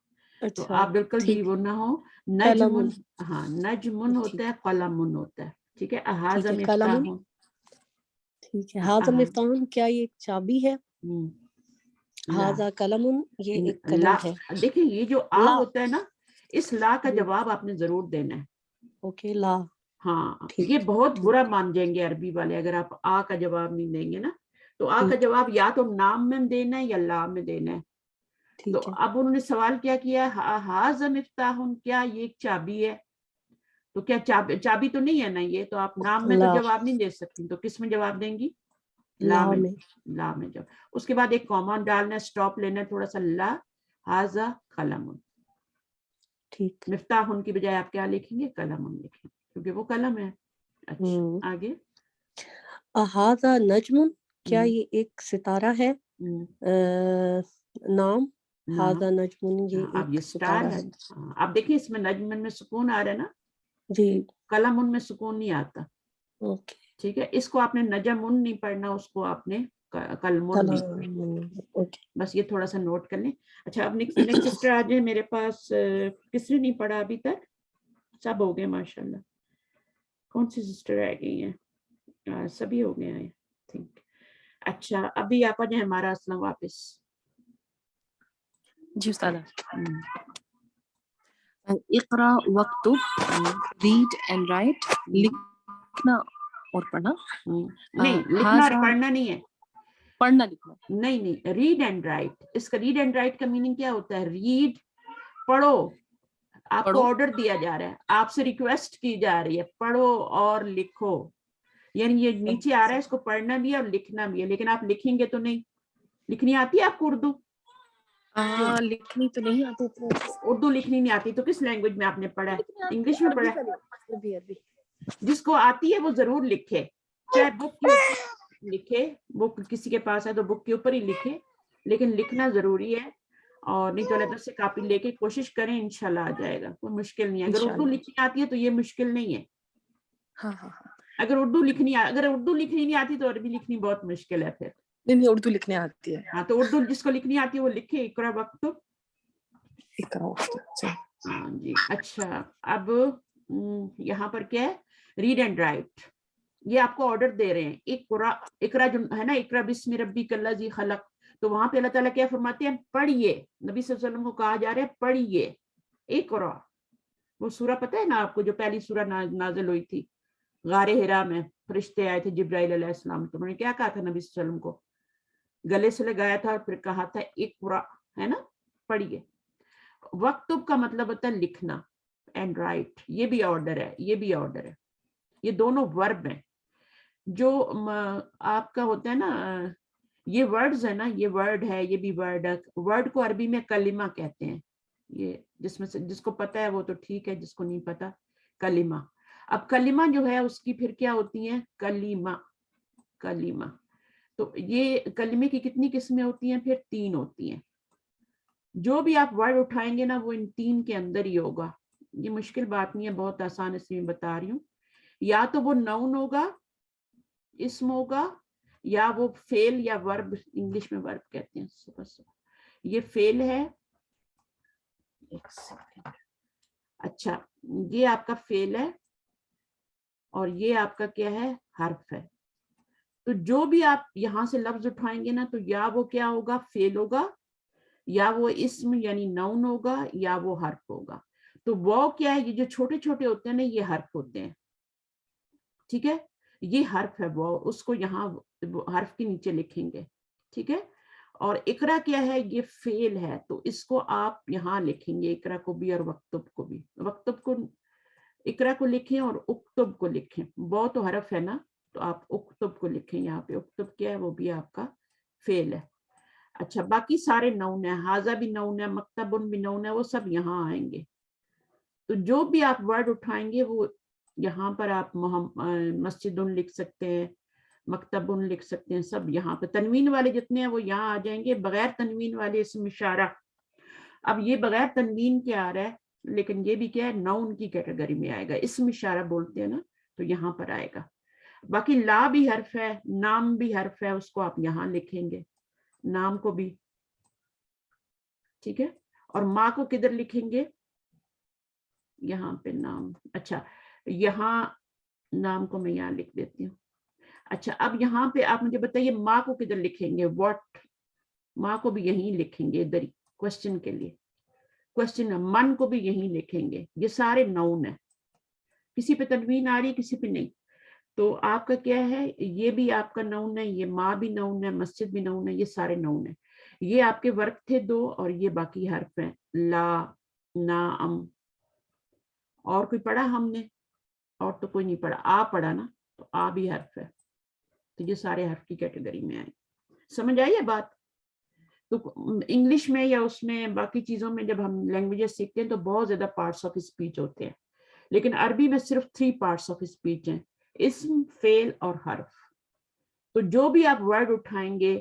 تو اچھا آپ بالکل بھی ٹھیک. وہ نہ ہو. قلم نجمن. ہاں نجمن ہوتا ہے، قلمن ہوتا ہے. ٹھیک ہے. ٹھیک ہاذا ہے. مفتاح. قلم ٹھیک ہے. ہاذا مفتاح کیا یہ ایک چابی ہے. ہاذا قلم یہ ایک قلم ہے. دیکھیں یہ جو آ لا. ہوتا ہے نا، اس لا کا جواب آپ نے ضرور دینا ہے. اوکے لا. ہاں ٹھیک یہ بہت ٹھیک برا مان جائیں گے عربی والے اگر آپ آ کا جواب نہیں دیں گے نا. تو آ کا ٹھیک جواب یا تو نام میں دینا ہے یا لا میں دینا ہے. تو ٹھیک ہے. اب انہوں نے سوال کیا ہاذا مفتاح کیا یہ ایک چابی ہے. تو کیا چابی تو نہیں ہے نا یہ. تو آپ نام میں تو لا. جواب نہیں دے سکتی، تو کس میں جواب دیں گی. لا میں. لا میں جب اس کے بعد ایک کاما ڈالنا ہے، اسٹاپ لینا ہے تھوڑا سا. لا ہاذا قلم. ٹھیک. مفتاح کی بجائے آپ کیا لکھیں گے. قلم لکھیں کیونکہ وہ قلم ہے. اچھا آگے. ہاذا نجم کیا یہ ایک ستارہ ہے. نام ہاذا نجم یہ اب یہ ایک سٹار ستارہ ہے. ہے. اب دیکھیں اس میں نجم میں سکون آ رہا ہے نا. جی. قلم ان میں سکون نہیں آتا. اوکے. ٹھیک ہے. اس کو آپ نے نجم ان نہیں پڑھنا، اس کو آپ نے قلمن نہیں پڑھنا. اوکے. بس یہ تھوڑا سا نوٹ کر لیں. اچھا اب نیکسٹ سسٹر آ جائیں میرے پاس. کس نے نہیں پڑھا ابھی تک؟ سب ہو گئے ماشاء اللہ. کون سی سسٹر رہ گئی ہیں. सभी हो गए हैं थिंक. अच्छा अभी आप आ जाए हमारा असलम वापस. जी उस्तादा. इकरा वक्तुब, read and write, लिखना और पढ़ना. नहीं लिखना और हाजा पढ़ना नहीं है. पढ़ना लिखना. नहीं रीड एंड राइट. इसका रीड एंड राइट का मीनिंग क्या होता है? रीड पढ़ो. आपको पढ़ो. ऑर्डर दिया जा रहा है, आपसे रिक्वेस्ट की जा रही है पढ़ो और लिखो. यानी ये नीचे आ रहा है, इसको पढ़ना भी है और लिखना भी है, लेकिन आप लिखेंगे तो नहीं. लिखनी आती है आपको उर्दू? लिखनी तो नहीं आती थी. उर्दू लिखनी नहीं आती तो किस लैंग्वेज में आपने पढ़ा है? इंग्लिश में पढ़ा है? अरबी. जिसको आती है वो जरूर लिखे, चाहे बुक के ऊपर लिखे, बुक किसी के पास है तो बुक के ऊपर ही लिखे, लेकिन लिखना जरूरी है. और नहीं तो अलग से कॉपी लेके कोशिश करें, इंशाल्लाह आ जाएगा, कोई मुश्किल नहीं है. अगर उर्दू लिखनी आती है तो ये मुश्किल नहीं है. हाँ. अगर उर्दू लिखनी नहीं आती तो अरबी लिखनी बहुत मुश्किल है फिर. नहीं उर्दू लिखने आती है. हाँ तो उर्दू जिसको लिखनी आती है वो लिखे. इकरा वक्त. इकरा वक्त. हाँ जी. अच्छा अब यहाँ पर क्या है? Read and right. ये आपको ऑर्डर दे रहे हैं. इकरा जो है ना, इकरा बिस्मि रब्बिकल्लज़ी खलक, तो वहां पे अल्लाह ताला क्या फरमाते हैं? पढ़िए. नबी सल्लल्लाहु अलैहि वसल्लम को कहा जा रहा है पढ़िए. इकरा, वो सूरा पता है ना आपको, जो पहली सूरा नाजिल हुई थी गारे हिरा में. फरिश्ते आए थे जिब्राइल अलैहिस्सलाम, तो उन्होंने क्या कहा था नबी सल्लल्लाहु अलैहि वसल्लम को? गले से लगाया था और फिर कहा था इकरा, है ना, पढ़िए. वक्तुब का मतलब होता है लिखना. एंड राइट, ये भी ऑर्डर है, ये भी ऑर्डर है. ये दोनों वर्ब हैं. जो आपका होता है ना, ये वर्ड्स है ना, ये वर्ड है, ये भी वर्ड है. वर्ड को अरबी में कलिमा कहते हैं. ये जिसमें से जिसको पता है वो तो ठीक है, जिसको नहीं पता कलिमा. अब कलिमा जो है उसकी फिर क्या होती है? कलिमा. तो ये कलिमे की कितनी किस्में होती हैं? फिर 3 होती हैं. जो भी आप वर्ड उठाएंगे ना वो इन 3 के अंदर ही होगा. ये मुश्किल बात नहीं है, बहुत आसान इसलिए बता रही हूँ. या तो वो नाउन होगा, इस्म होगा, या वो फेल या वर्ब. इंग्लिश में वर्ब कहते हैं. ये फेल है. एक सेकंड. अच्छा ये आपका फेल है और ये आपका क्या है? हर्फ है. तो जो भी आप यहां से लफ्ज उठाएंगे ना, तो या वो क्या होगा? फेल होगा, या वो इस्म यानी नाउन होगा, या वो हर्फ होगा. तो वो क्या है? ये जो छोटे छोटे होते हैं ना, ये हर्फ होते हैं. ठीक है, ये हर्फ है. वो उसको यहाँ हर्फ के नीचे लिखेंगे. ठीक है. और इकरा क्या है? ये फेल है, तो इसको आप यहाँ लिखेंगे, इकरा को भी और वक्तुब को भी. वक्तुब को, इकरा को लिखें और उक्तुब को लिखें. वो तो हरफ है ना, तो आप उक्तुब को लिखें. यहाँ पे उक्तुब क्या है? वो भी आपका फेल है. अच्छा बाकी सारे नाउन है. हाजा भी नाउन है, मक्तबुन भी नाउन है, वो सब यहाँ आएंगे. तो जो भी आप वर्ड उठाएंगे वो यहाँ पर आप मस्जिदुन लिख सकते हैं, मक्तबुन लिख सकते हैं. सब यहाँ पे तनवीन वाले जितने हैं वो यहाँ आ जाएंगे. बगैर तनवीन वाले इसम इशारा. अब ये बगैर तनवीन के आ रहा है, लेकिन ये भी क्या है? नाउन की कैटेगरी में आएगा. इसम इशारा बोलते हैं ना, तो यहाँ पर आएगा. बाकी ला भी हर्फ है, नाम भी हर्फ है, उसको आप यहाँ लिखेंगे, नाम को भी. ठीक है. और माँ को किधर लिखेंगे? यहाँ पे नाम. अच्छा यहाँ नाम को मैं यहाँ लिख देती हूँ. अच्छा अब यहाँ पे आप मुझे बताइए माँ को किधर लिखेंगे? व्हाट. माँ को भी यहीं लिखेंगे, इधर ही, क्वेश्चन के लिए. क्वेश्चन. मन को भी यहीं लिखेंगे. ये सारे नाउन है. किसी पे तनवीन आ रही, किसी पे नहीं. तो आपका क्या है? ये भी आपका नाउन है, ये माँ भी नाउन है, मस्जिद भी नाउन है, ये सारे नाउन है. ये आपके वर्क थे 2 और ये बाकी हर्फ है. ला, ना, अम. और कोई पढ़ा हमने? और तो कोई नहीं पढ़ा. आ पढ़ा ना, तो आ भी हर्फ है. तो ये सारे हर्फ की कैटेगरी में आए. समझ आई है बात? तो इंग्लिश में या उसमें बाकी चीजों में जब हम लैंग्वेजेस सीखते हैं तो बहुत ज्यादा पार्ट्स ऑफ स्पीच होते हैं, लेकिन अरबी में सिर्फ 3 पार्ट्स ऑफ स्पीच हैं, इस्म, फेल और हर्फ. तो जो भी आप वर्ड उठाएंगे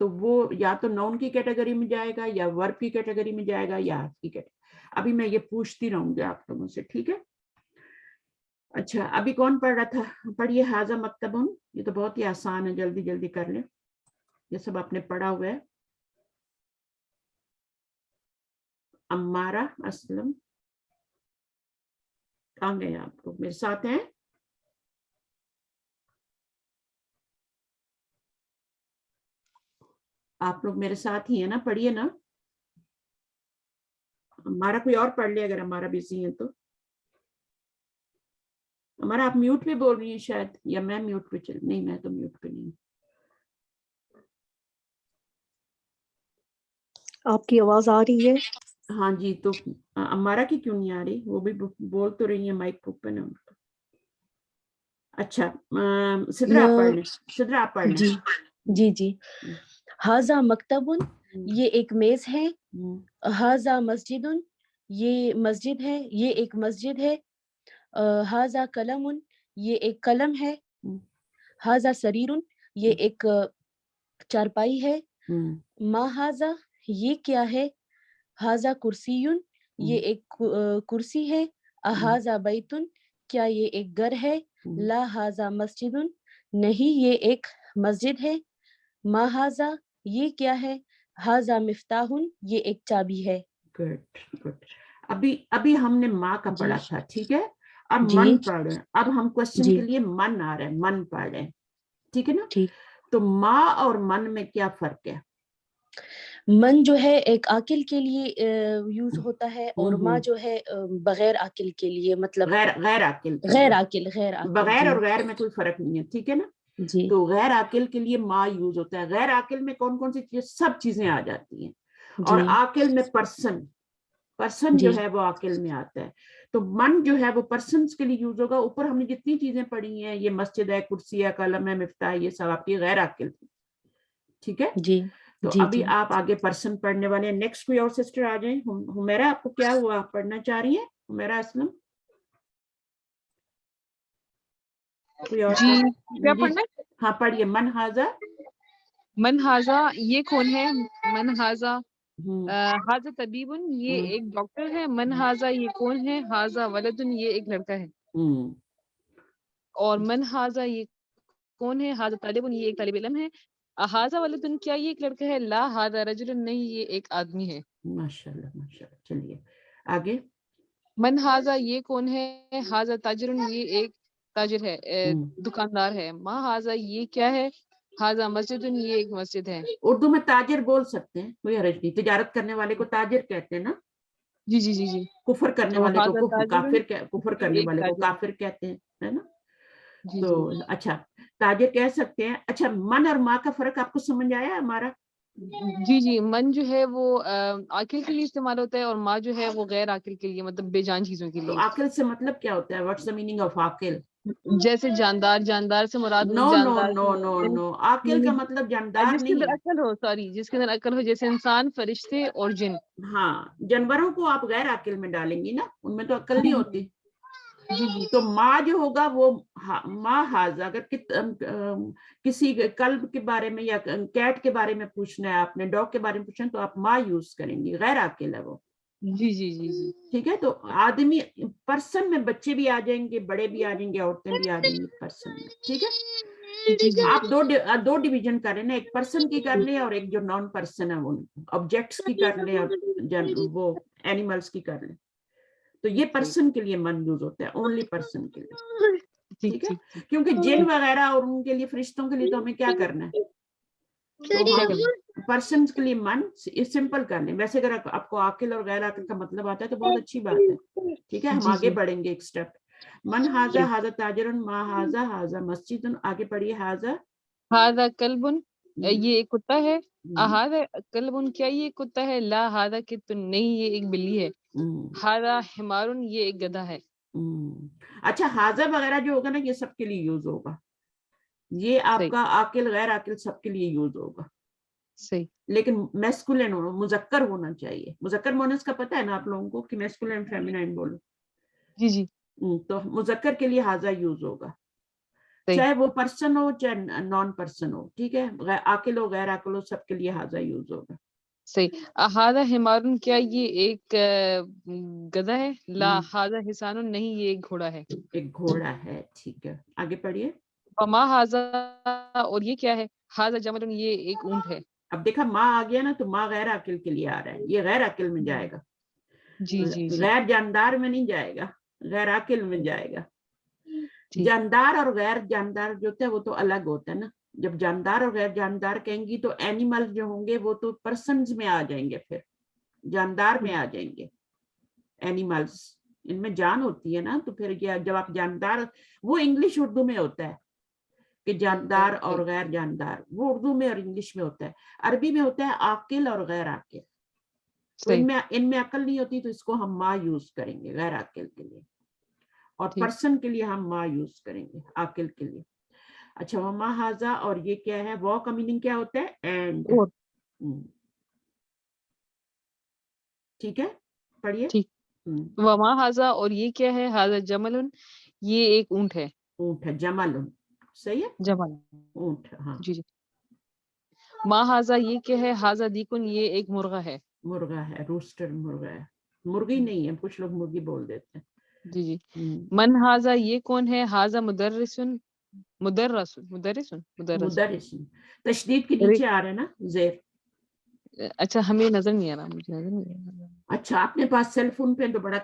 तो वो या तो नाउन की कैटेगरी में जाएगा, या वर्ब की कैटेगरी में जाएगा, या हर्फ की कैटेगरी. अभी मैं ये पूछती रहूंगी आप लोगों से. ठीक है. अच्छा अभी कौन पढ़ रहा था? पढ़िए हाजा मक्तबुन. ये तो बहुत ही आसान है, जल्दी जल्दी कर ले. ये सब आपने पढ़ा हुआ है. अम्मारा, असलम, कहाँ गए आप लोग? मेरे साथ हैं? आप लोग मेरे साथ ही है ना, पढ़िए ना। हमारा कोई और पढ़ ले अगर हमारा बिजी है तो। हमारा आप म्यूट पे बोल रही हैं शायद, या मैं म्यूट पे चल, नहीं मैं तो म्यूट पे नहीं। आपकी आवाज आ रही है? हाँ जी, तो हमारा की क्यों नहीं आ रही? वो भी बोल तो रही है, माइक ओपन है उनका। अच्छा सिद्रा आप पढ़ लें, सिद्रा आप पढ़ लें। जी जी जी। हाजा मकतबुन, ये एक मेज है। हाजा मस्जिदुन, ये मस्जिद है, ये एक मस्जिद है। हाजा कलमुन, ये एक कलम है। हाजा सरीरुन, ये एक चारपाई है। मा हाजा, ये क्या है? हाजा कुर्सियुन, ये एक कुर्सी है। हाजा बैतुन, क्या ये एक घर है? ला हाजा मस्जिदुन, नहीं ये एक मस्जिद है। मा हाजा, ये क्या है? हाजा मिफ्ताहुन, ये एक चाबी है। Good good. अभी हमने माँ का जी। पढ़ा था, ठीक है। अब जी। मन पढ़ रहे हैं, अब हम क्वेश्चन जी। के लिए मन आ रहे हैं, मन पढ़ रहे हैं, ठीक है ना। ठीक। तो माँ और मन में क्या फर्क है? मन जो है एक आकिल के लिए यूज होता है, और माँ जो है बगैर आकिल के लिए, मतलब गैर आकिल के गैर लिए। आकिल, गैर आकिल। बगैर जी और गैर में कोई फर्क नहीं है, ठीक है ना। जी तो गैर आकिल के लिए माँ यूज होता है। गैर आकिल में कौन कौन सी चीजें, सब चीजें आ जाती हैं। और जी आकिल में पर्सन जो जी है वो आकिल में आता है। तो मन जो है वो पर्सन के लिए यूज होगा। ऊपर हमने जितनी चीजें पढ़ी हैं, ये मस्जिद है, कुर्सी है, कलम है, मिफ्ता है, ये सब आपकी गैर आकिल, ठीक है। जी तो जी अभी जी। आप आगे पर्सन पढ़ने वाले हैं। नेक्स्ट कोई और सिस्टर आ जाए। हुमैरा, आपको क्या हुआ, आप पढ़ना चाह रही हैं? हुमैरा असलम, कोई और? जी क्या जी पढ़ना है? हाँ पढ़िए। मन हाजा, मन हाजा, ये कौन है? मन हाजा, हम्म हाजा तबीबुन, ये हम्म एक डॉक्टर है। मन हाजा, ये कौन है? हाजा वलदुन, ये एक लड़का है। हम्म और मन हाजा, ये कौन है? हाजा तालिबुन, ये एक तालिब इल्म है। हाजा वलदुन, क्या ये एक लड़का है? ला हाजा रजुलन, नहीं ये एक आदमी है। माशाल्लाह माशाल्लाह। चलिए आगे। मन हाजा, ये कौन है? हाजा ताजिरुन, ये एक ताजिर है, दुकानदार है। मा हाजा, ये क्या है? हाजा मस्जिदुन, ये एक मस्जिद है। उर्दू में ताजिर बोल सकते हैं, कोई हर्ज नहीं। तिजारत करने वाले को ताजिर कहते हैं ना। जी जी जी जी। कुफर करने तो वाले को हाजा ताजिरुन, कुफर ये करने एक वाले को ताजिर है। काफिर कहते हैं, है ना। जी तो जी अच्छा, ताजिर कह सकते हैं। अच्छा, मन और माँ का फर्क आपको समझ आया हमारा? जी जी। मन जो है वो आकिल के लिए इस्तेमाल होता है, और माँ जो है वो गैर आकिल के लिए, मतलब बेजान चीजों के तो लिए। आकिल से मतलब क्या होता है? व्हाट्स द मीनिंग ऑफ आकिल? जैसे जानदार, जानदार से मुराद नो नो जानदार नो नो नो, आकिल का मतलब जानदार जिसके नहीं अंदर है। अकल हो, सॉरी, जिसके अंदर अकल हो, जैसे इंसान, फरिश्ते और जिन। हाँ, जानवरों को आप गैर आकिल में डालेंगी ना, उनमें तो अकल नहीं जी होती। जी जी। तो माँ जो होगा वो माँ हाजा। अगर किसी कल्ब के बारे में या कैट के बारे में पूछना है आपने, डॉग के बारे में पूछना है, तो आप माँ यूज करेंगी। गैर आकिल है वो, जी जी जी जी। ठीक है। तो आदमी, पर्सन में बच्चे भी आ जाएंगे, बड़े भी आ जाएंगे, औरतें भी आ जाएंगी पर्सन में, ठीक है। जी जी। आप दो डिवीजन कर रहे हैं, एक पर्सन की कर ले और एक जो नॉन पर्सन है वो ऑब्जेक्ट्स की कर ले, और वो एनिमल्स की कर ले। तो ये पर्सन के लिए मन यूज होता है, ओनली पर्सन के लिए, ठीक है। क्योंकि जिन वगैरह और उनके लिए, फरिश्तों के लिए तो हमें क्या करना है, तो हम पर्सन के लिए मन सिंपल कर लें। वैसे अगर आपको आकिल और गैर आकिल का मतलब आता है तो बहुत अच्छी बात है, ठीक है। हम आगे बढ़ेंगे एक स्टेप। मन हाजा, हाजा ताजिरुन, मा हाजा, हाजा मस्जिदुन। आगे पढ़िए। हाजा, हादा कल्बुन, ये एक कुत्ता है। हादा कल्बुन, क्या ये कुत्ता है? ला हादा कित्तुन, नहीं ये एक बिल्ली है। हादा हिमारुन, ये एक गधा है। अच्छा, हाजा वगैरह जो होगा ना, ये सबके लिए यूज होगा। ये आपका आकिल गैर आकिल सबके लिए यूज होगा, सही। लेकिन मैस्कुलिन होना, मुजक्कर होना चाहिए। मुजक्कर मोनस का पता है ना आप लोगों को, कि मैस्कुलिन फेमिनाइन बोलो। जी जी। तो मुजक्कर के लिए हाजा यूज होगा, सही चाहे वो पर्सन हो चाहे नॉन पर्सन हो, ठीक है। आकिल हो गैर आकिल हो, सबके लिए हाजा यूज होगा। सही। हादा हिमारुन, क्या ये एक गधा है? ला हादा हिसानुन, नहीं ये एक घोड़ा है। एक घोड़ा है, ठीक है। आगे पढ़िए। मा हाजा, और ये क्या है? हाजा जमलुन, ये एक ऊंट है। अब देखा, माँ आ गया ना, तो माँ गैर आकिल के लिए आ रहा है, ये गैर आकिल में जाएगा। जी जी जी गैर जानदार में नहीं जाएगा, गैर आकिल में जाएगा। जी। जानदार और गैर जानदार जो होता है वो तो अलग होता है ना। جب جاندار اور غیر جاندار کہیں گی تو اینیمل جو ہوں گے وہ تو پرسنز میں آ جائیں گے, پھر جاندار میں آ جائیں گے. اینیملز ان میں جان ہوتی ہے نا, تو پھر جب آپ جاندار, وہ انگلش اردو میں ہوتا ہے کہ جاندار اور غیر جاندار, وہ اردو میں اور انگلش میں ہوتا ہے. عربی میں ہوتا ہے عاقل اور غیر عاقل. تو ان میں عقل نہیں ہوتی تو اس کو ہم ما یوز کریں گے غیر عاقل کے لیے, اور پرسن کے لیے ہم ما یوز کریں گے عاقل کے لیے. اچھا وما ہاذا, اور یہ کیا ہے, وہ کا میننگ کیا ہوتا ہے, اینڈ. ٹھیک ہے, پڑھیے. وما ہاذا, اور یہ کیا ہے, ہاذا جمل, یہ ایک اونٹ ہے. اونٹ ہے, جمل, صحیح ہے, جمل اونٹ. ہاں جی جی. ما ہاذا, یہ کیا ہے, ہاذا دیکن, یہ ایک مرغا ہے. مرغا ہے, روسٹر مرغا ہے, مرغی نہیں ہے, کچھ لوگ مرغی بول دیتے ہیں. جی جی. من ہاذا, یہ کون ہے, ہاذا مدرسن, مدرسن. تشدید کے نیچے آ رہا ہے نا زیر. اچھا ہمیں نظر نہیں آ رہا, مجھے نظر نہیں آ رہا. اچھا آپ نے پاس سیل فون پہ تو بڑا